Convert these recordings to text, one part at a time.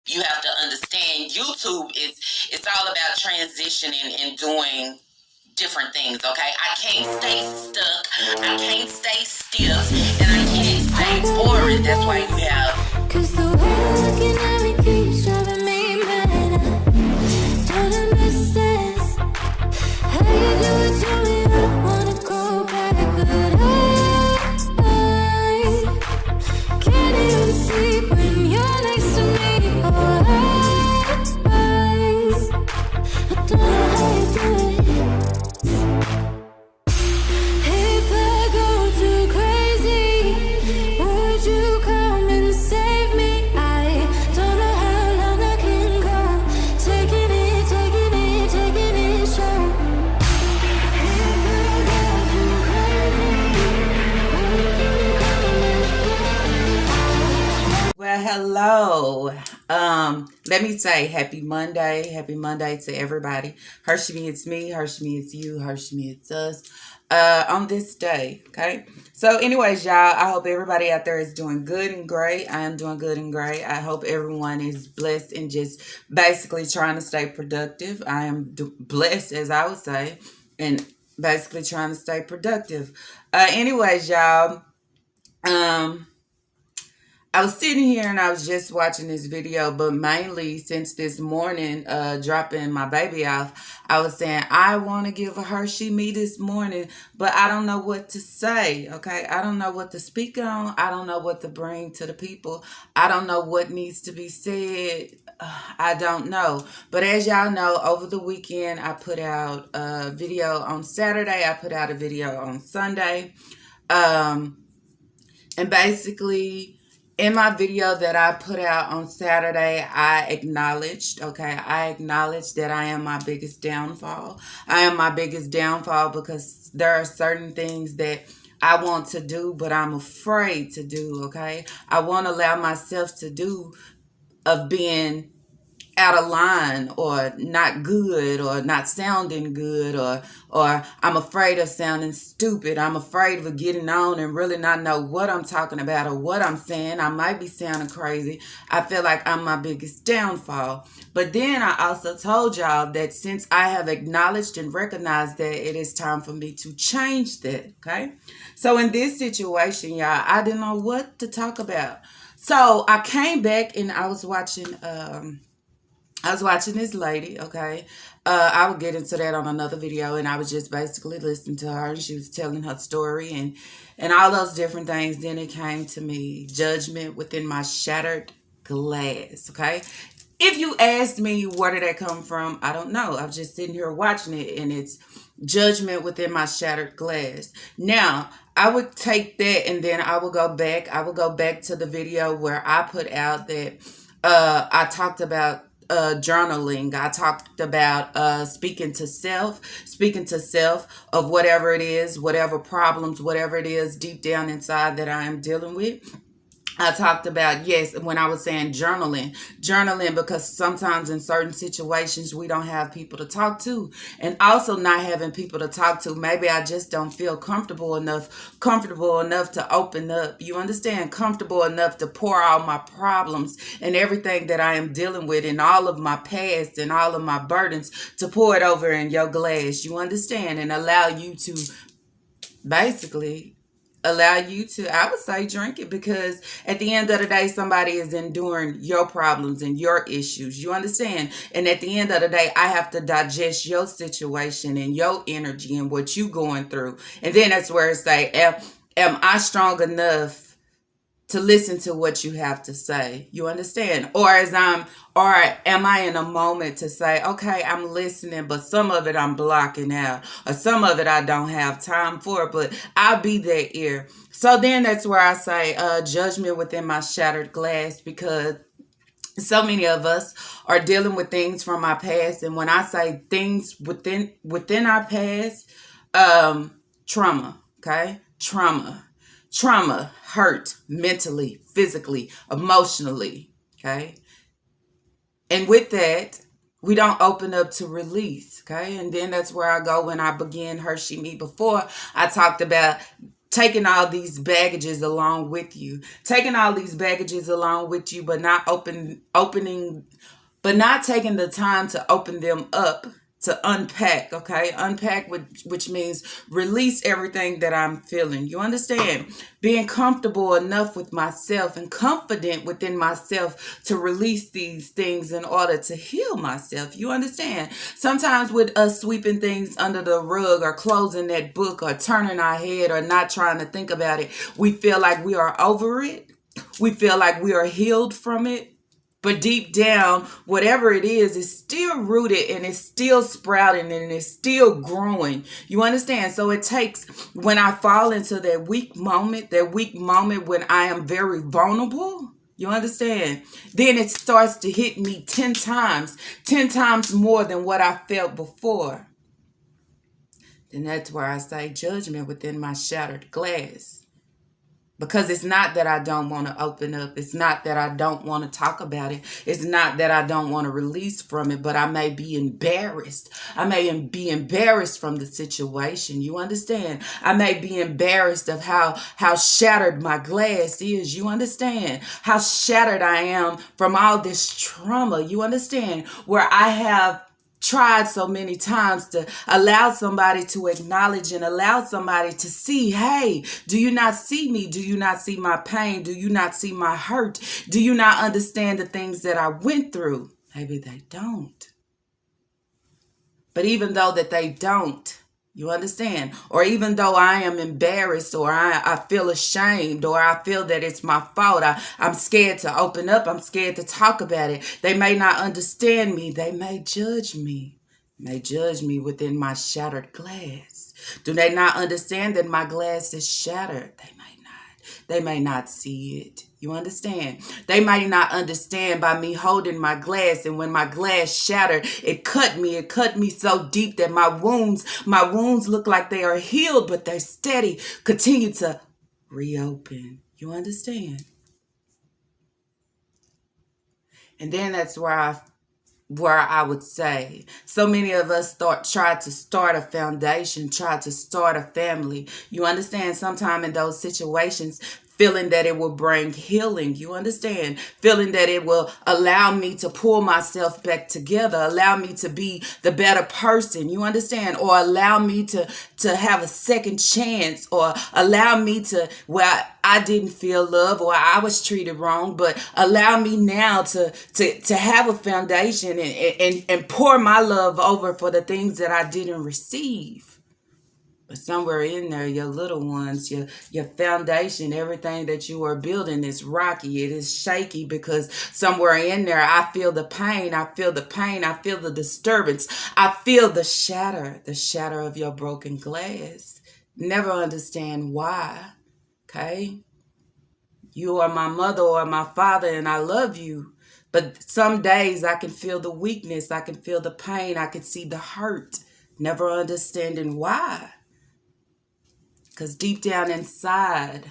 You have to understand YouTube it's all about transitioning and doing different things, okay? I can't stay stuck, I can't stay stiff, and I can't stay boring. That's why you have. Cause the way you're looking at me keeps driving me mad. Don't understand how you do it to me. I don't wanna go back, but I can't even sleep when you're next to me. I don't know how you do it. If I go too crazy, would you come and save me? I don't know how long I can go, taking it slow. If I go too crazy, would you come and save me? Well, hello. Let me say happy Monday to everybody. HerSheMe, it's me. HerSheMe, it's you. HerSheMe, it's us. On this day, okay? So anyways, y'all, I hope everybody out there is doing good and great. I am doing good and great. I hope everyone is blessed and just basically trying to stay productive. I am blessed, as I would say, and basically trying to stay productive. Anyways, y'all, I was sitting here and I was just watching this video, but mainly since this morning, dropping my baby off, I was saying, I want to give a HerSheMe this morning, but I don't know what to say, okay? I don't know what to speak on. I don't know what to bring to the people. I don't know what needs to be said. I don't know. But as y'all know, over the weekend, I put out a video on Saturday. I put out a video on Sunday. And basically, in my video that I put out on Saturday, I acknowledged that I am my biggest downfall. I am my biggest downfall because there are certain things that I want to do, but I'm afraid to do, okay? I won't allow myself to do of being out of line or not good or not sounding good or I'm afraid of sounding stupid. I'm afraid of getting on and really not know what I'm talking about or what I'm saying. I might be sounding crazy. I feel like I'm my biggest downfall. But then I also told y'all that since I have acknowledged and recognized that, it is time for me to change that, okay? So in this situation, y'all, I didn't know what to talk about. So I came back and I was watching this lady, okay? I will get into that on another video, and I was just basically listening to her, and she was telling her story and all those different things. Then it came to me, judgment within my shattered glass, okay? If you asked me where did that come from, I don't know. I'm just sitting here watching it, and it's judgment within my shattered glass. Now, I would take that, and then I will go back. I will go back to the video where I put out that I talked about journaling. I talked about speaking to self of whatever it is, whatever problems, whatever it is deep down inside that I am dealing with. I talked about, yes, when I was saying journaling because sometimes in certain situations we don't have people to talk to, and also not having people to talk to. Maybe I just don't feel comfortable enough to open up. You understand? Comfortable enough to pour out my problems and everything that I am dealing with and all of my past and all of my burdens, to pour it over in your glass. You understand? And allow you to basically I would say, drink it, because at the end of the day, somebody is enduring your problems and your issues. You understand? And at the end of the day, I have to digest your situation and your energy and what you going through. And then that's where it say, am I strong enough to listen to what you have to say? You understand? Or am I in a moment to say, okay, I'm listening, but some of it I'm blocking out, or some of it I don't have time for, but I'll be their ear. So then that's where I say judgment within my shattered glass, because so many of us are dealing with things from our past. And when I say things within our past, trauma, okay? Trauma, hurt mentally, physically, emotionally, okay? And with that, we don't open up to release, okay? And then that's where I go when I began HerSheMe. Before, I talked about taking all these baggages along with you, taking all these baggages along with you, but not opening, but not taking the time to open them up, to unpack. Okay, unpack, which means release everything that I'm feeling. You understand? Being comfortable enough with myself and confident within myself to release these things in order to heal myself. You understand? Sometimes with us sweeping things under the rug or closing that book or turning our head or not trying to think about it, we feel like we are over it. We feel like we are healed from it. But deep down, whatever it is still rooted and it's still sprouting and it's still growing. You understand? So it takes, when I fall into that weak moment when I am very vulnerable, you understand? Then it starts to hit me 10 times more than what I felt before. Then that's where I say judgment within my shattered glass. Because it's not that I don't want to open up. It's not that I don't want to talk about it. It's not that I don't want to release from it, but I may be embarrassed. I may be embarrassed from the situation. You understand? I may be embarrassed of how shattered my glass is. You understand? How shattered I am from all this trauma. You understand? Where I have tried so many times to allow somebody to acknowledge and allow somebody to see, hey, do you not see me? Do you not see my pain? Do you not see my hurt? Do you not understand the things that I went through? Maybe they don't. But even though that they don't, you understand? Or even though I am embarrassed or I feel ashamed or I feel that it's my fault, I'm scared to open up. I'm scared to talk about it. They may not understand me. They may judge me. May judge me within my shattered glass. Do they not understand that my glass is shattered? They may not. They may not see it. You understand? They might not understand by me holding my glass, and when my glass shattered, it cut me. It cut me so deep that my wounds look like they are healed, but they steady continue to reopen. You understand? And then that's where I would say so many of us tried to start a foundation, tried to start a family. You understand? Sometime in those situations, feeling that it will bring healing. You understand? Feeling that it will allow me to pull myself back together, allow me to be the better person. You understand? Or allow me to have a second chance, or allow me to, where I didn't feel love or I was treated wrong, but allow me now to have a foundation and pour my love over for the things that I didn't receive. But somewhere in there, your little ones, your foundation, everything that you are building is rocky. It is shaky because somewhere in there, I feel the pain. I feel the pain. I feel the disturbance. I feel the shatter of your broken glass. Never understand why. Okay? You are my mother or my father, and I love you. But some days I can feel the weakness. I can feel the pain. I can see the hurt. Never understanding why. Because deep down inside,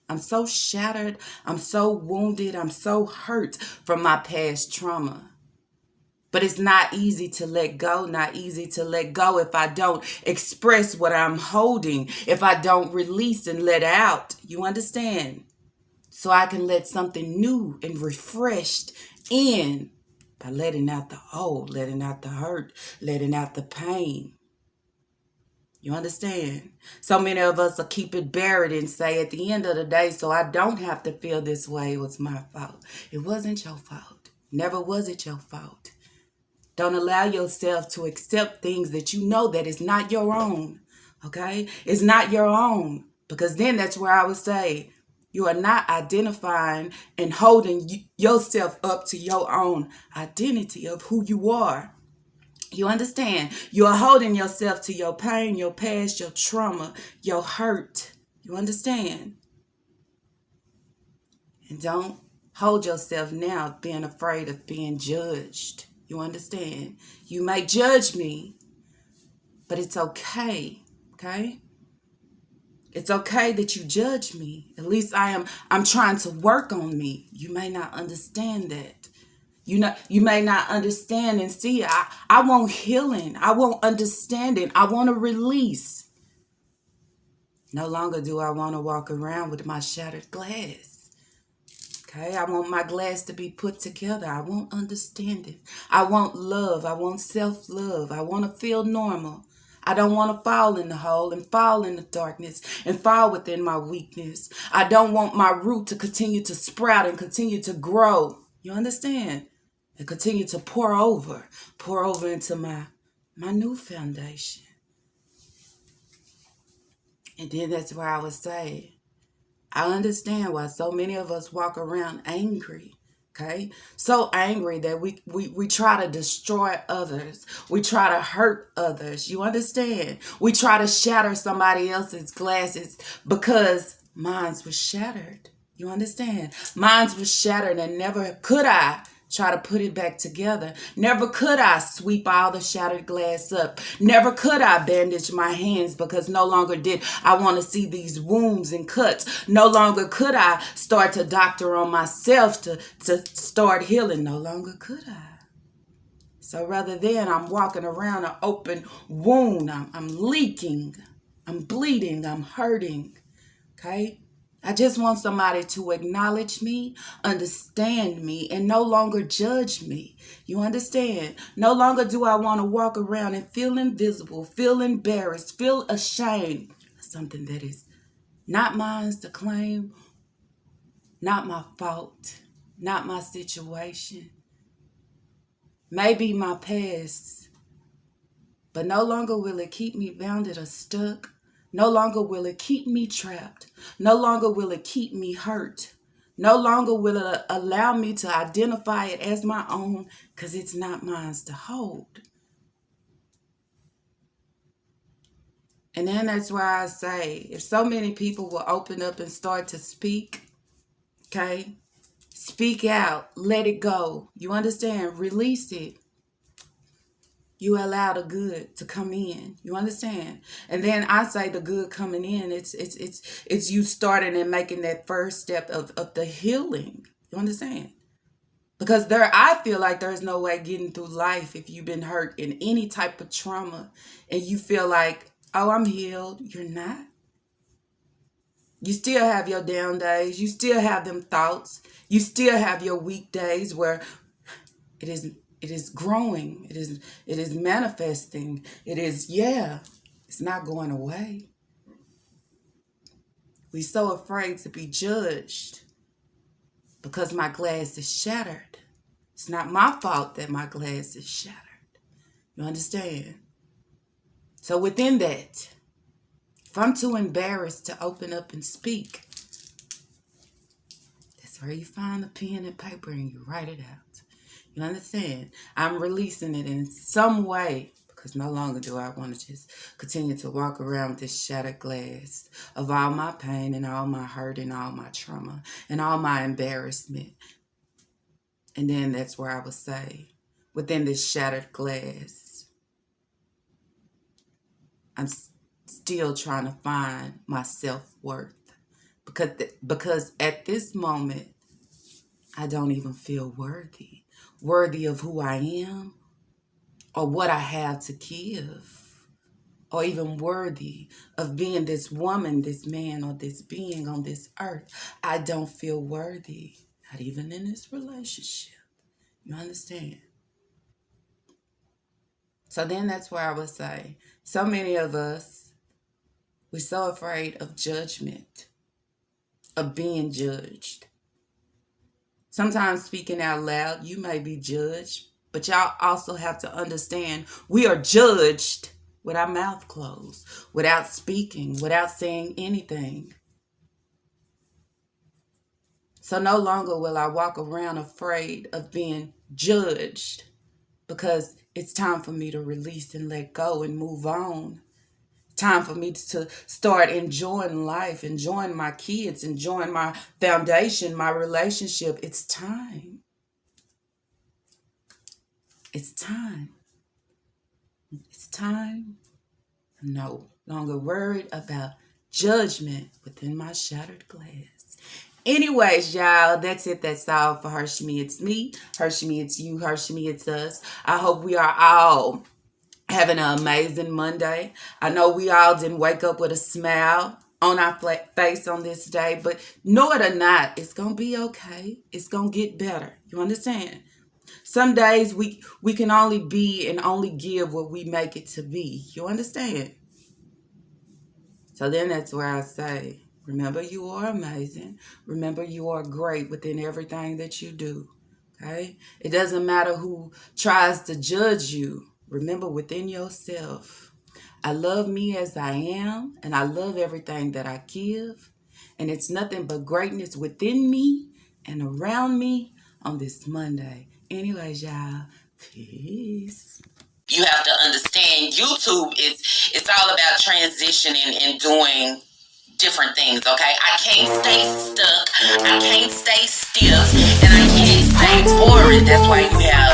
I'm so shattered, I'm so wounded, I'm so hurt from my past trauma. But it's not easy to let go, not easy to let go if I don't express what I'm holding, if I don't release and let out. You understand? So I can let something new and refreshed in by letting out the old, letting out the hurt, letting out the pain. You understand? So many of us will keep it buried and say at the end of the day, so I don't have to feel this way, it was my fault. It wasn't your fault. Never was it your fault. Don't allow yourself to accept things that you know that is not your own. Okay? It's not your own. Because then that's where I would say, you are not identifying and holding yourself up to your own identity of who you are. You understand? You are holding yourself to your pain, your past, your trauma, your hurt. You understand? And don't hold yourself now being afraid of being judged. You understand? You may judge me, but it's okay. Okay? It's okay that you judge me. At least I'm trying to work on me. You may not understand that. You may not understand and see. I want healing. I want understanding. I want to release. No longer do I want to walk around with my shattered glass. Okay, I want my glass to be put together. I want understanding. I want love. I want self-love. I want to feel normal. I don't want to fall in the hole and fall in the darkness and fall within my weakness. I don't want my root to continue to sprout and continue to grow. You understand? And continue to pour over into my new foundation. And then that's where I would say, I understand why so many of us walk around angry. Okay, so angry that we try to destroy others. We try to hurt others. You understand? We try to shatter somebody else's glasses because mine was shattered. You understand? Mine was shattered, and never could I try to put it back together. Never could I sweep all the shattered glass up. Never could I bandage my hands because no longer did I want to see these wounds and cuts. No longer could I start to doctor on myself to start healing. No longer could I. So rather than I'm walking around an open wound, I'm leaking, I'm bleeding, I'm hurting. Okay? I just want somebody to acknowledge me, understand me, and no longer judge me. You understand? No longer do I want to walk around and feel invisible, feel embarrassed, feel ashamed. Something that is not mine to claim, not my fault, not my situation. Maybe my past, but no longer will it keep me bounded or stuck. No longer will it keep me trapped. No longer will it keep me hurt. No longer will it allow me to identify it as my own because it's not mine to hold. And then that's why I say, if so many people will open up and start to speak, okay? Speak out, let it go. You understand? Release it. You allow the good to come in. You understand? And then I say the good coming in, it's you starting and making that first step of the healing. You understand? Because I feel like there's no way getting through life if you've been hurt in any type of trauma and you feel like, oh, I'm healed. You're not. You still have your down days. You still have them thoughts. You still have your weak days where it is growing. It is manifesting. It's not going away. We're so afraid to be judged because my glass is shattered. It's not my fault that my glass is shattered. You understand? So within that, if I'm too embarrassed to open up and speak, that's where you find the pen and paper and you write it out. You understand? I'm releasing it in some way because no longer do I want to just continue to walk around with this shattered glass of all my pain and all my hurt and all my trauma and all my embarrassment. And then that's where I would say, within this shattered glass, I'm still trying to find my self-worth because at this moment, I don't even feel worthy of who I am or what I have to give, or even worthy of being this woman, this man, or this being on this earth. I don't feel worthy, not even in this relationship. You understand? So then that's where I would say, so many of us, we're so afraid of judgment, of being judged. Sometimes speaking out loud, you may be judged, but y'all also have to understand we are judged with our mouth closed, without speaking, without saying anything. So no longer will I walk around afraid of being judged because it's time for me to release and let go and move on. Time for me to start enjoying life, enjoying my kids, enjoying my foundation, my relationship. It's time. It's time. It's time. I'm no longer worried about judgment within my shattered glass. Anyways, y'all, that's it. That's all for HerSheMe. It's me. HerSheMe, it's you. HerSheMe, it's us. I hope we are all having an amazing Monday. I know we all didn't wake up with a smile. on our face on this day, but know it or not, it's gonna be okay. It's gonna get better. You understand? Some days we can only be and only give what we make it to be. You understand? So then that's where I say, remember you are amazing. Remember you are great within everything that you do. Okay? It doesn't matter who tries to judge you. Remember within yourself, I love me as I am, and I love everything that I give. And it's nothing but greatness within me and around me on this Monday. Anyways, y'all, peace. You have to understand YouTube is it's all about transitioning and doing different things, okay? I can't stay stuck, I can't stay stiff, and I can't stay boring. That's why you have